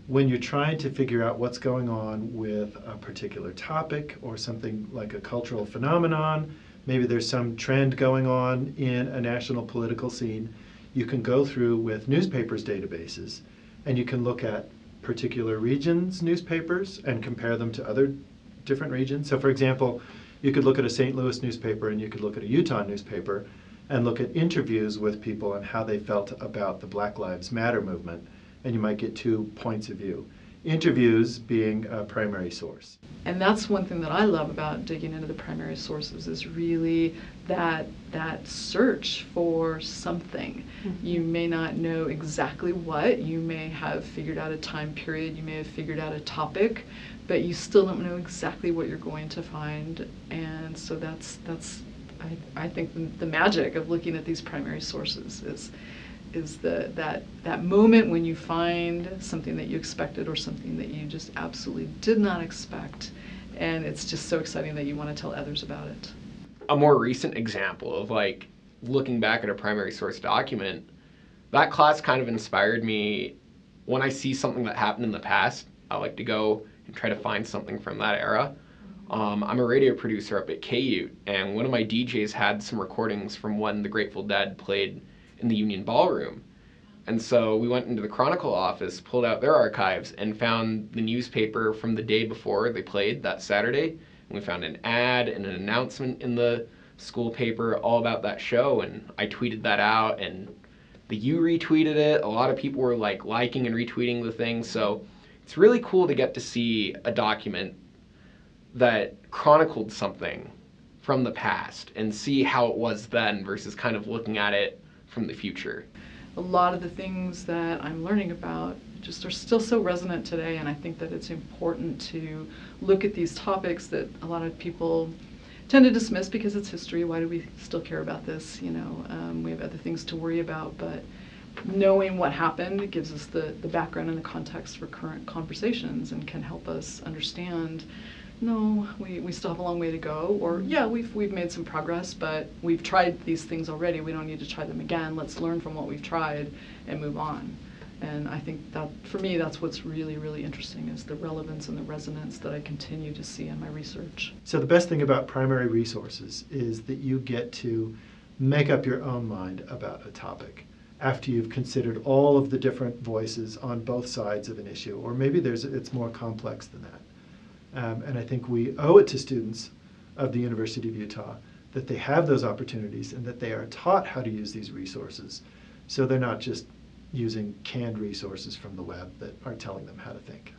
when you're trying to figure out what's going on with a particular topic or something like a cultural phenomenon, maybe there's some trend going on in a national political scene, you can go through with newspapers databases and you can look at particular regions' newspapers and compare them to other different regions. So for example, you could look at a St. Louis newspaper and you could look at a Utah newspaper and look at interviews with people and how they felt about the Black Lives Matter movement, and you might get 2 points of view. Interviews being a primary source. And that's one thing that I love about digging into the primary sources is really that search for something. Mm-hmm. You may not know exactly what, you may have figured out a time period, you may have figured out a topic, but you still don't know exactly what you're going to find. And so that's I think the magic of looking at these primary sources is that moment when you find something that you expected or something that you just absolutely did not expect, and it's just so exciting that you want to tell others about it. A more recent example of like looking back at a primary source document, that class kind of inspired me. When I see something that happened in the past, I like to go and try to find something from that era. I'm a radio producer up at KU, and one of my DJs had some recordings from when the Grateful Dead played in the Union Ballroom. And so we went into the Chronicle office, pulled out their archives, and found the newspaper from the day before they played that Saturday. And we found an ad and an announcement in the school paper all about that show, and I tweeted that out, and the U retweeted it. A lot of people were like liking and retweeting the thing, so it's really cool to get to see a document that chronicled something from the past and see how it was then versus kind of looking at it from the future. A lot of the things that I'm learning about just are still so resonant today, and I think that it's important to look at these topics that a lot of people tend to dismiss because it's history. Why do we still care about this? You know, we have other things to worry about, but knowing what happened gives us the background and the context for current conversations and can help us understand, no, we still have a long way to go, or yeah, we've made some progress, but we've tried these things already, we don't need to try them again, let's learn from what we've tried and move on. And I think that, for me, that's what's really, really interesting, is the relevance and the resonance that I continue to see in my research. So the best thing about primary resources is that you get to make up your own mind about a topic after you've considered all of the different voices on both sides of an issue, or maybe it's more complex than that. And I think we owe it to students of the University of Utah that they have those opportunities and that they are taught how to use these resources, so they're not just using canned resources from the web that are telling them how to think.